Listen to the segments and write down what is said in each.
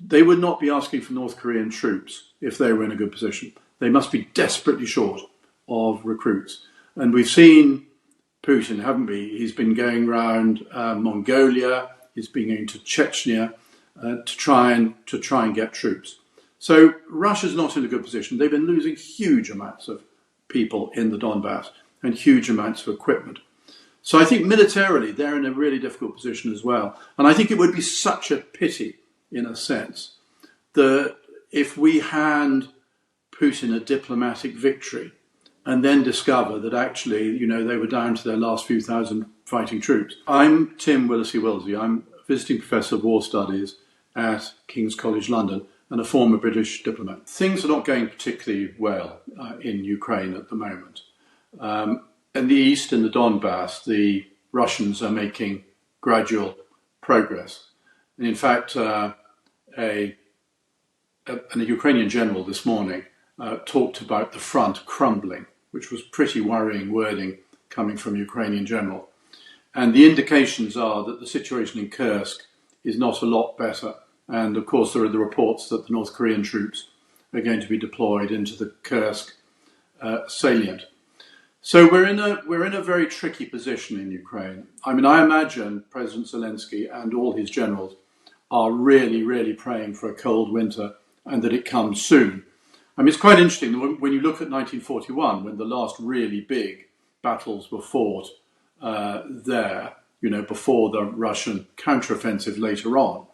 they would not be asking for North Korean troops if they were in a good position. They must be desperately short of recruits. And we've seen Putin, haven't we? He's been going around Mongolia, he's been going to Chechnya to try and get troops. So Russia's not in a good position. They've been losing huge amounts of people in the Donbas and huge amounts of equipment. So I think militarily they're in a really difficult position as well. And I think it would be such a pity, in a sense, that if we hand Putin a diplomatic victory and then discover that actually, they were down to their last few thousand fighting troops. I'm Tim Willesey-Willesey. I'm a visiting professor of war studies at King's College London and a former British diplomat. Things are not going particularly well in Ukraine at the moment. In the east, in the Donbas, the Russians are making gradual progress. And in fact, a Ukrainian general this morning talked about the front crumbling, which was pretty worrying wording coming from a Ukrainian general. And the indications are that the situation in Kursk is not a lot better. And of course, there are the reports that the North Korean troops are going to be deployed into the Kursk salient. So we're in a very tricky position in Ukraine. I mean, I imagine President Zelensky and all his generals are really, really praying for a cold winter and that it comes soon. I mean, it's quite interesting when you look at 1941, when the last really big battles were fought there, before the Russian counteroffensive later on.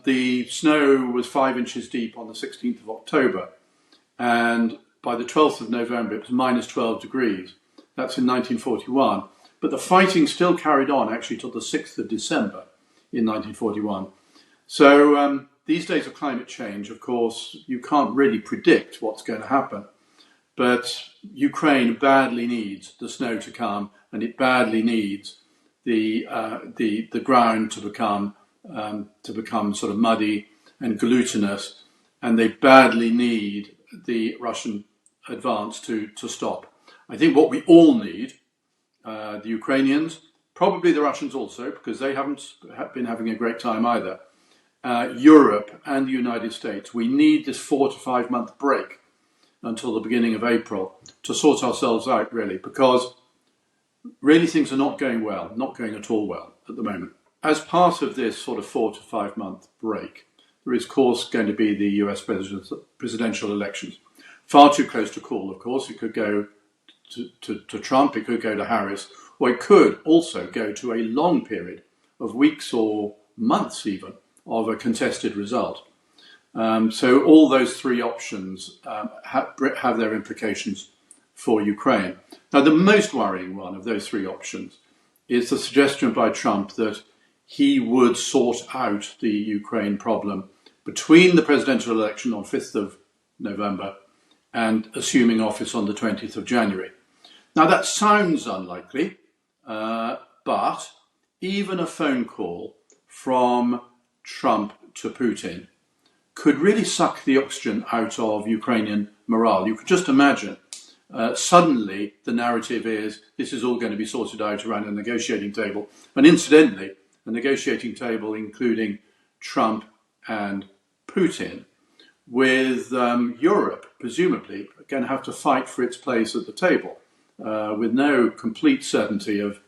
The snow was 5 inches deep on the 16th of October, and by the 12th of November, it was minus 12 degrees. That's in 1941. But the fighting still carried on actually till the 6th of December in 1941. So these days of climate change, of course, you can't really predict what's going to happen. But Ukraine badly needs the snow to come, and it badly needs the ground to become sort of muddy and glutinous, and they badly need the Russian advance to stop. I think what we all need, the Ukrainians, probably the Russians also, because they haven't been having a great time either, Europe and the United States, we need this 4 to 5 month break until the beginning of April to sort ourselves out, really, because really things are not going well, not going at all well at the moment. As part of this sort of 4 to 5 month break, there is, of course, going to be the US presidential elections. Far too close to call, of course. It could go to Trump, it could go to Harris, or it could also go to a long period of weeks or months even of a contested result. So all those three options have their implications for Ukraine. Now, the most worrying one of those three options is the suggestion by Trump that he would sort out the Ukraine problem between the presidential election on 5th of November and assuming office on the 20th of January. Now, that sounds unlikely, but even a phone call from Trump to Putin could really suck the oxygen out of Ukrainian morale. You could just imagine suddenly the narrative is this is all going to be sorted out around a negotiating table. And incidentally, a negotiating table including Trump and Putin, with Europe presumably going to have to fight for its place at the table with no complete certainty of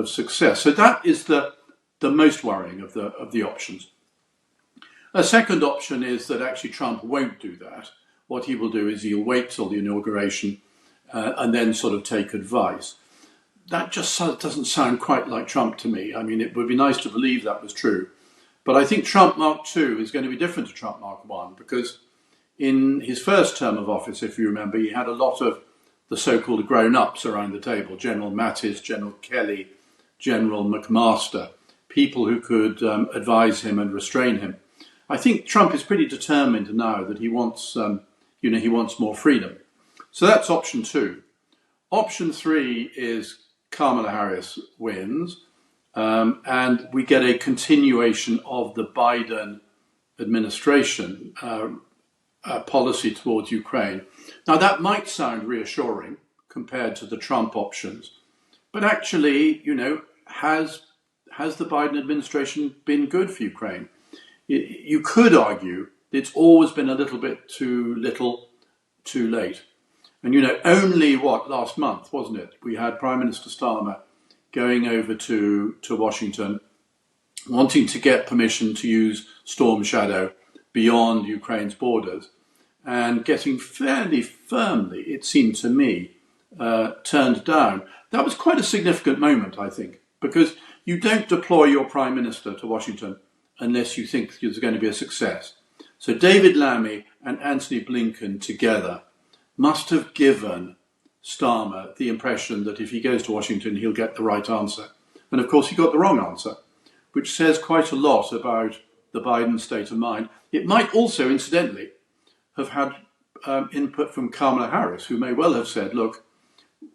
success. So that is the most worrying of the options. A second option is that actually Trump won't do that. What he will do is he'll wait till the inauguration and then sort of take advice. That just doesn't sound quite like Trump to me. I mean, it would be nice to believe that was true. But I think Trump Mark II is going to be different to Trump Mark I, because in his first term of office, if you remember, he had a lot of the so-called grown-ups around the table, General Mattis, General Kelly, General McMaster, people who could advise him and restrain him. I think Trump is pretty determined now that he wants, he wants more freedom. So that's option 2. Option 3 is Kamala Harris wins, and we get a continuation of the Biden administration policy towards Ukraine. Now, that might sound reassuring compared to the Trump options, but actually, has the Biden administration been good for Ukraine? you could argue it's always been a little bit too little, too late. And only last month, wasn't it? We had Prime Minister Starmer going over to Washington, wanting to get permission to use Storm Shadow beyond Ukraine's borders, and getting fairly firmly, it seemed to me, turned down. That was quite a significant moment, I think, because you don't deploy your Prime Minister to Washington unless you think there's going to be a success. So David Lammy and Antony Blinken together must have given Starmer the impression that if he goes to Washington, he'll get the right answer. And of course, he got the wrong answer, which says quite a lot about the Biden state of mind. It might also, incidentally, have had input from Kamala Harris, who may well have said, look,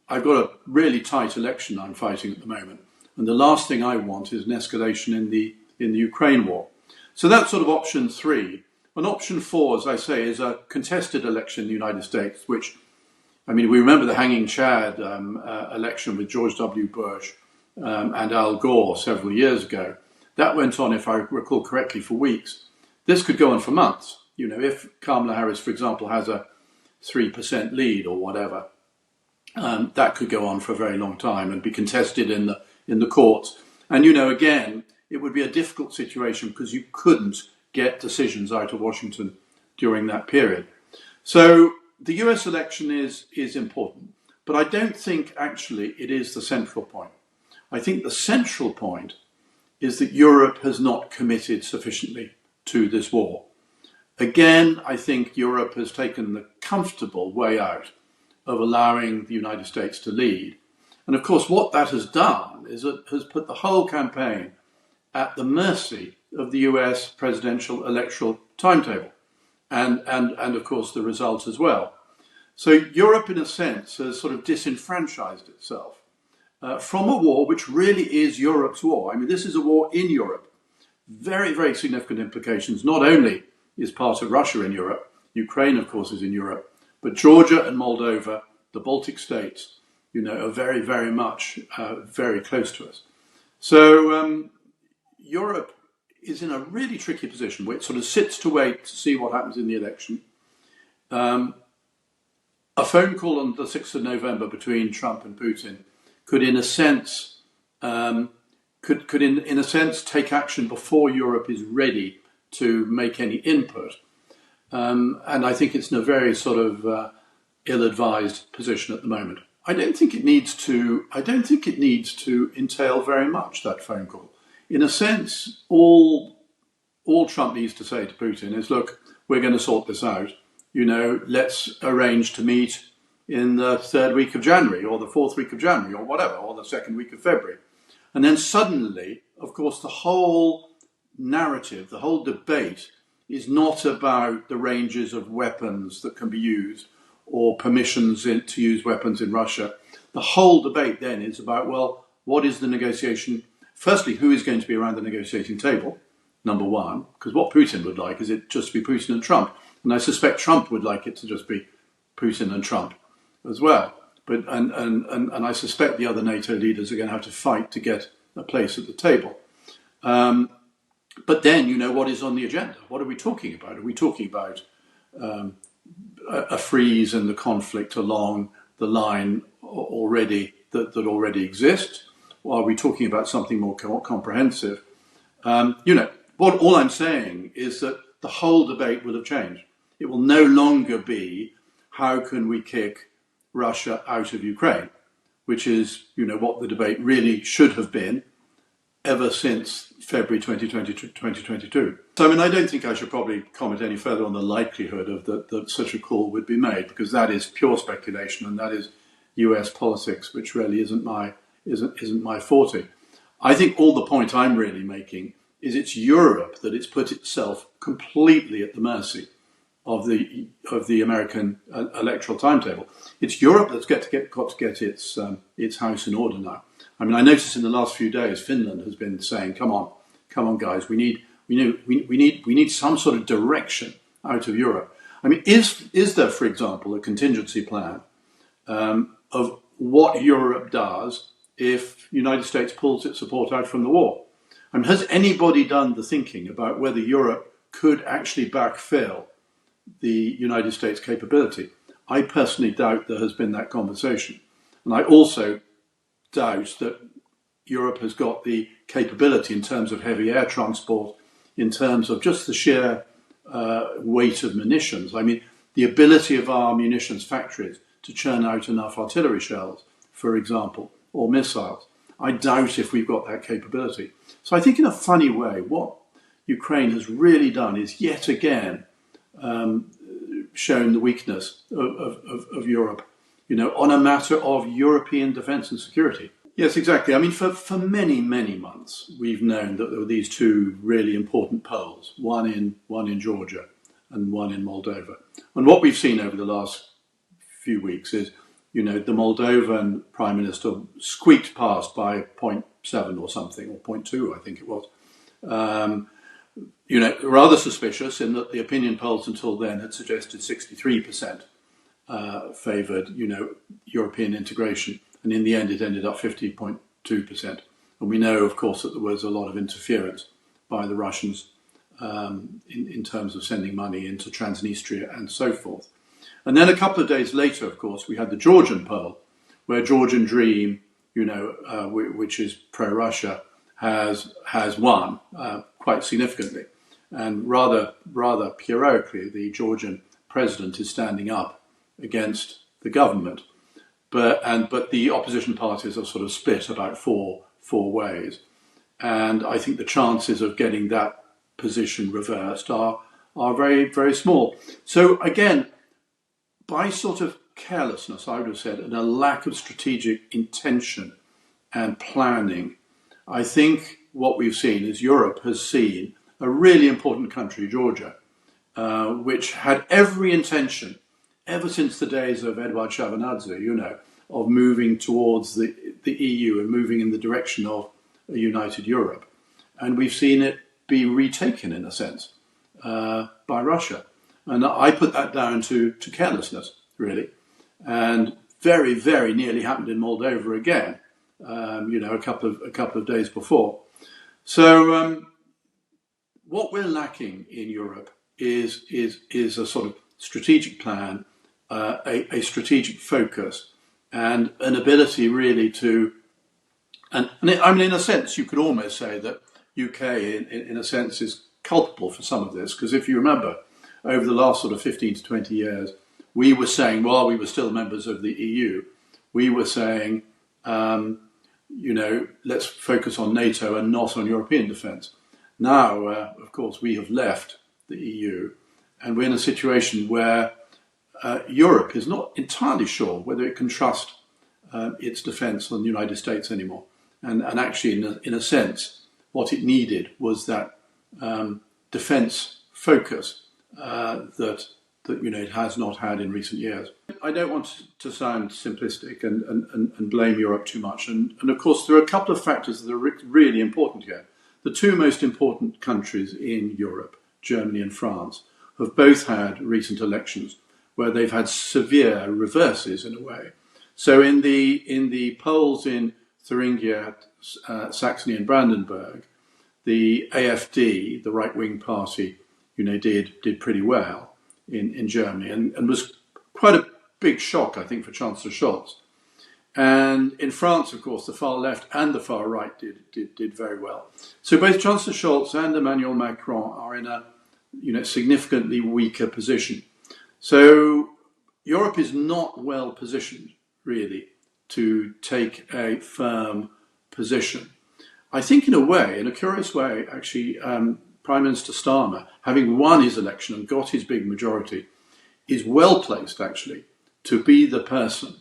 I've got a really tight election I'm fighting at the moment, and the last thing I want is an escalation in the Ukraine war. So that's sort of option 3. And option 4, as I say, is a contested election in the United States, which, we remember the hanging Chad election with George W. Bush and Al Gore several years ago. That went on, if I recall correctly, for weeks. This could go on for months. If Kamala Harris, for example, has a 3% lead or whatever, that could go on for a very long time and be contested in the courts. And, again, it would be a difficult situation because you couldn't get decisions out of Washington during that period. So the US election is important, but I don't think actually it is the central point. I think the central point is that Europe has not committed sufficiently to this war. Again, I think Europe has taken the comfortable way out of allowing the United States to lead. And of course, what that has done is it has put the whole campaign at the mercy of the US presidential electoral timetable and of course the results as well. So Europe, in a sense, has sort of disenfranchised itself from a war which really is Europe's war. This is a war in Europe. Very, very significant implications. Not only is part of Russia in Europe, Ukraine, of course, is in Europe, but Georgia and Moldova, the Baltic states, are very, very much very close to us. So Europe is in a really tricky position where it sort of sits to wait to see what happens in the election. A phone call on the 6th of November between Trump and Putin could, in a sense, take action before Europe is ready to make any input. And I think it's in a very sort of ill-advised position at the moment. I don't think it needs to entail very much, that phone call. In a sense, all Trump needs to say to Putin is, look, we're going to sort this out. Let's arrange to meet in the 3rd week of January or the 4th week of January or whatever, or the 2nd week of February. And then suddenly, of course, the whole narrative, the whole debate is not about the ranges of weapons that can be used or permissions to use weapons in Russia. The whole debate then is about, well, what is the negotiation? Firstly, who is going to be around the negotiating table, number one, because what Putin would like is it just to be Putin and Trump. And I suspect Trump would like it to just be Putin and Trump as well. But and I suspect the other NATO leaders are going to have to fight to get a place at the table. But then, what is on the agenda? What are we talking about? Are we talking about a freeze in the conflict along the line already that already exists? Or are we talking about something more comprehensive? All I'm saying is that the whole debate will have changed. It will no longer be how can we kick Russia out of Ukraine, which is, what the debate really should have been ever since February 2022. So, I don't think I should probably comment any further on the likelihood of that such a call would be made, because that is pure speculation and that is US politics, which really isn't my forte. I think all the point I'm really making is it's Europe that it's put itself completely at the mercy of the American electoral timetable. It's Europe that's got to get its house in order now. I noticed in the last few days Finland has been saying, "Come on, guys, we need some sort of direction out of Europe." Is there, for example, a contingency plan of what Europe does if the United States pulls its support out from the war? Has anybody done the thinking about whether Europe could actually backfill the United States capability. I personally doubt there has been that conversation. And I also doubt that Europe has got the capability in terms of heavy air transport, in terms of just the sheer weight of munitions. I mean, the ability of our munitions factories to churn out enough artillery shells, for example, or missiles. I doubt if we've got that capability. So I think in a funny way, what Ukraine has really done is yet again shown the weakness of Europe, on a matter of European defence and security. Yes, exactly. I mean, for many, many months, we've known that there were these two really important poles, one in Georgia and one in Moldova. And what we've seen over the last few weeks is, the Moldovan Prime Minister squeaked past by 0.7 or something, or 0.2, I think it was. Rather suspicious in that the opinion polls until then had suggested 63% favoured, European integration. And in the end, it ended up 50.2%. And we know, of course, that there was a lot of interference by the Russians in terms of sending money into Transnistria and so forth. And then a couple of days later, of course, we had the Georgian poll, where Georgian Dream, which is pro-Russia, has won quite significantly. And rather heroically, the Georgian president is standing up against the government. But the opposition parties are sort of split about four ways. And I think the chances of getting that position reversed are very, very small. So again, by sort of carelessness, I would have said, and a lack of strategic intention and planning, I think what we've seen is Europe has seen a really important country, Georgia, which had every intention, ever since the days of Eduard Shevardnadze, of moving towards the EU and moving in the direction of a united Europe. And we've seen it be retaken, in a sense, by Russia. And I put that down to carelessness, really. And very, very nearly happened in Moldova again, a couple of days before. So what we're lacking in Europe is a sort of strategic plan, a strategic focus, and an ability really to, I mean, in a sense, you could almost say that UK, in a sense, is culpable for some of this, because if you remember, over the last sort of 15 to 20 years, we were saying, while we were still members of the EU, we were saying, let's focus on NATO and not on European defence. Now, of course, we have left the EU, and we're in a situation where Europe is not entirely sure whether it can trust its defence on the United States anymore. And actually, in a sense, what it needed was that defence focus that it has not had in recent years. I don't want to sound simplistic and blame Europe too much. And of course, there are a couple of factors that are really important here. The two most important countries in Europe, Germany and France, have both had recent elections where they've had severe reverses in a way. So in the polls in Thuringia, Saxony and Brandenburg, the AfD, the right-wing party, did pretty well in Germany and was quite a big shock, I think, for Chancellor Scholz. And in France, of course, the far left and the far right did very well. So both Chancellor Scholz and Emmanuel Macron are in a significantly weaker position. So Europe is not well positioned, really, to take a firm position. I think in a curious way, actually, Prime Minister Starmer, having won his election and got his big majority, is well placed, actually, to be the person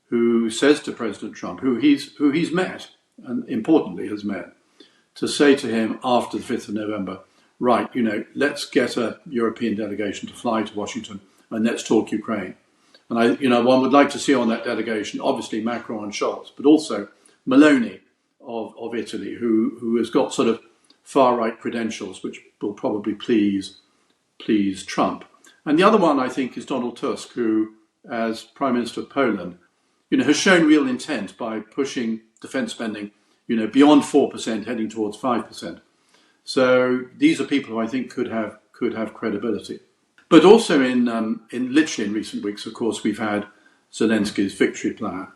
who says to President Trump, who he's met, and importantly has met, to say to him after the 5th of November, right, let's get a European delegation to fly to Washington and let's talk Ukraine. And one would like to see on that delegation, obviously Macron and Scholz, but also Meloni of Italy, who has got sort of far-right credentials, which will probably please Trump. And the other one, I think, is Donald Tusk, who, as Prime Minister of Poland, has shown real intent by pushing defence spending, beyond 4%, heading towards 5%. So these are people who I think could have could have credibility. But also literally in recent weeks, of course, we've had Zelensky's victory plan.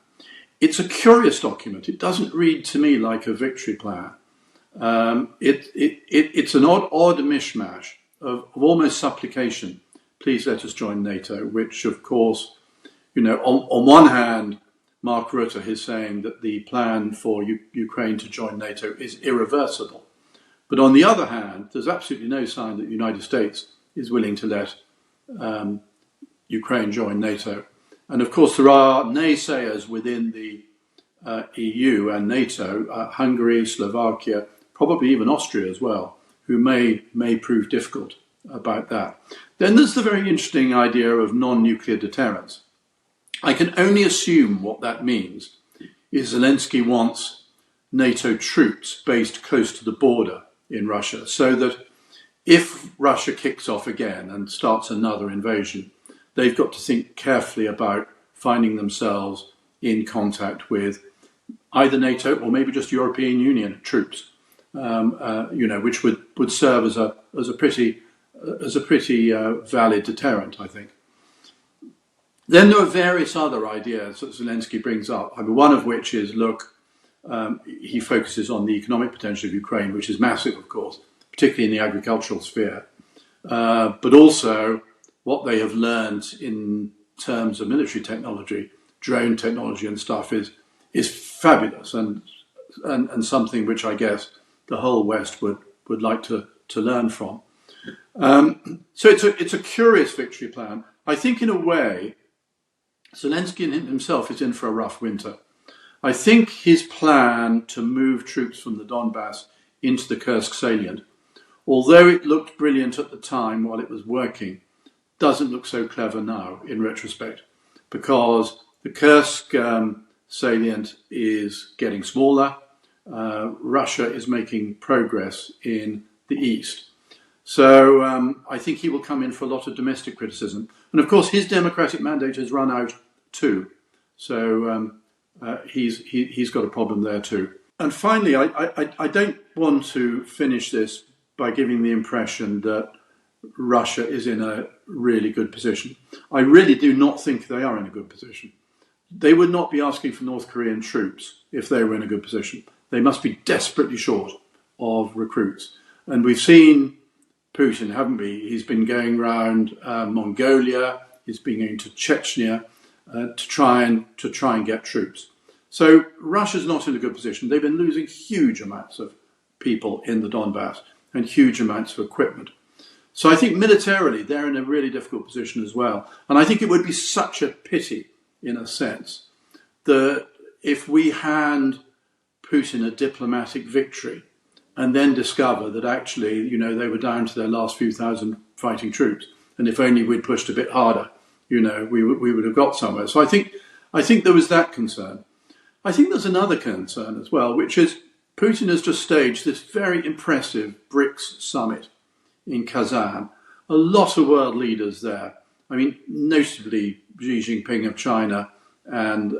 It's a curious document. It doesn't read to me like a victory plan. It's an odd mishmash of almost supplication. Please let us join NATO, which, of course, on one hand, Mark Rutte is saying that the plan for Ukraine to join NATO is irreversible. But on the other hand, there's absolutely no sign that the United States is willing to let Ukraine join NATO. And of course, there are naysayers within the EU and NATO, Hungary, Slovakia, probably even Austria as well, who may prove difficult about that. Then there's the very interesting idea of non-nuclear deterrence. I can only assume what that means is Zelensky wants NATO troops based close to the border in Russia, so that if Russia kicks off again and starts another invasion, they've got to think carefully about finding themselves in contact with either NATO or maybe just European Union troops, which would serve as a pretty valid deterrent, I think. Then there are various other ideas that Zelensky brings up. One of which is, he focuses on the economic potential of Ukraine, which is massive, of course, particularly in the agricultural sphere, but also what they have learned in terms of military technology, drone technology and stuff is fabulous and something which I guess the whole West would like to learn from. So it's a curious victory plan. I think in a way, Zelensky himself is in for a rough winter. I think his plan to move troops from the Donbas into the Kursk salient, although it looked brilliant at the time while it was working, doesn't look so clever now in retrospect, because the Kursk salient is getting smaller. Russia is making progress in the east. So I think he will come in for a lot of domestic criticism. And of course, his democratic mandate has run out too. So he's got a problem there too. And finally, I don't want to finish this by giving the impression that Russia is in a really good position. I really do not think they are in a good position. They would not be asking for North Korean troops if they were in a good position. They must be desperately short of recruits. And we've seen Putin, haven't we? He's been going around Mongolia, he's been going to Chechnya to try and get troops. So Russia's not in a good position. They've been losing huge amounts of people in the Donbas and huge amounts of equipment. So I think militarily they're in a really difficult position as well. And I think it would be such a pity, in a sense, that if we hand Putin a diplomatic victory and then discover that actually, they were down to their last few thousand fighting troops, and if only we'd pushed a bit harder, we would have got somewhere. So I think there was that concern. I think there's another concern as well, which is Putin has just staged this very impressive BRICS summit in Kazan. A lot of world leaders there. Notably Xi Jinping of China and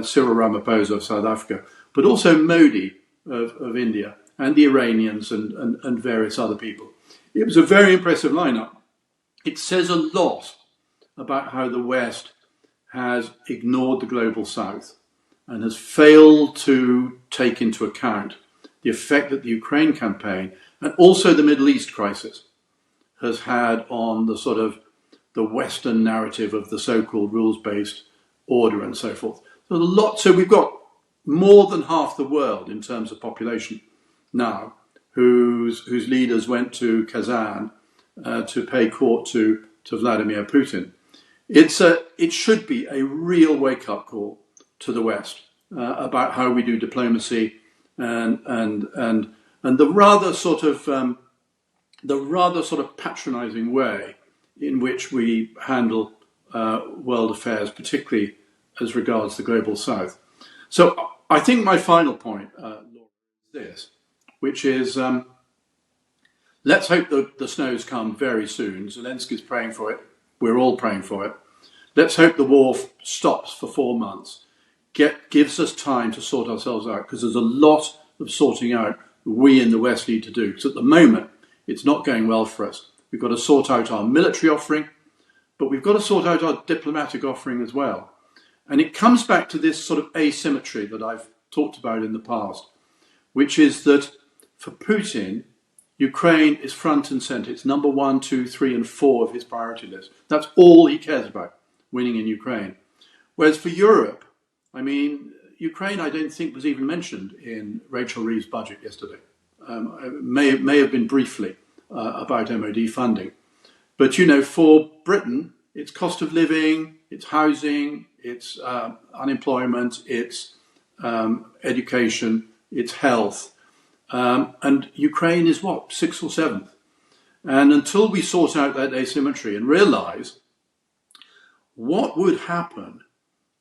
Cyril Ramaphosa of South Africa, but also Modi of India and the Iranians and various other people. It was a very impressive lineup. It says a lot about how the West has ignored the global South and has failed to take into account the effect that the Ukraine campaign and also the Middle East crisis has had on the Western narrative of the so-called rules-based order and so forth. So we've got more than half the world in terms of population now whose leaders went to Kazan to pay court to Vladimir Putin. It should be a real wake-up call to the West about how we do diplomacy and the rather sort of patronising way in which we handle world affairs, particularly as regards the global South. So I think my final point, Laura, is this, which is let's hope that the snows come very soon. Zelensky's praying for it. We're all praying for it. Let's hope the war stops for 4 months. Gives us time to sort ourselves out, because there's a lot of sorting out we in the West need to do. Because at the moment, it's not going well for us. We've got to sort out our military offering, but we've got to sort out our diplomatic offering as well. And it comes back to this sort of asymmetry that I've talked about in the past, which is that for Putin, Ukraine is front and centre. It's number 1, 2, 3, and 4 of his priority list. That's all he cares about, winning in Ukraine. Whereas for Europe, I mean, Ukraine I don't think was even mentioned in Rachel Reeves' budget yesterday. It may have been briefly about MOD funding. But, for Britain, it's cost of living, it's housing, it's unemployment, it's education, it's health. And Ukraine is what, 6th or 7th? And until we sort out that asymmetry and realise what would happen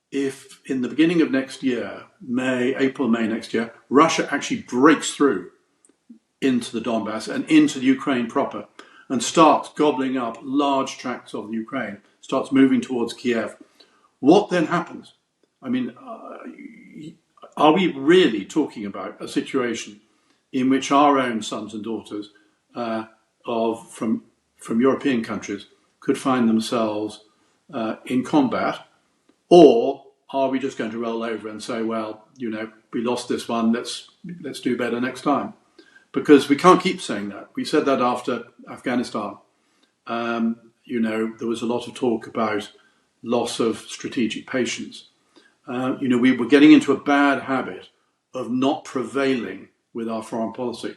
if in the beginning of next year, April, May next year, Russia actually breaks through into the Donbas and into the Ukraine proper and starts gobbling up large tracts of the Ukraine, starts moving towards Kiev, what then happens? I mean, are we really talking about a situation in which our own sons and daughters from European countries could find themselves in combat? Or are we just going to roll over and say, well, we lost this one, let's do better next time? Because we can't keep saying that. We said that after Afghanistan. There was a lot of talk about loss of strategic patience. We were getting into a bad habit of not prevailing with our foreign policy.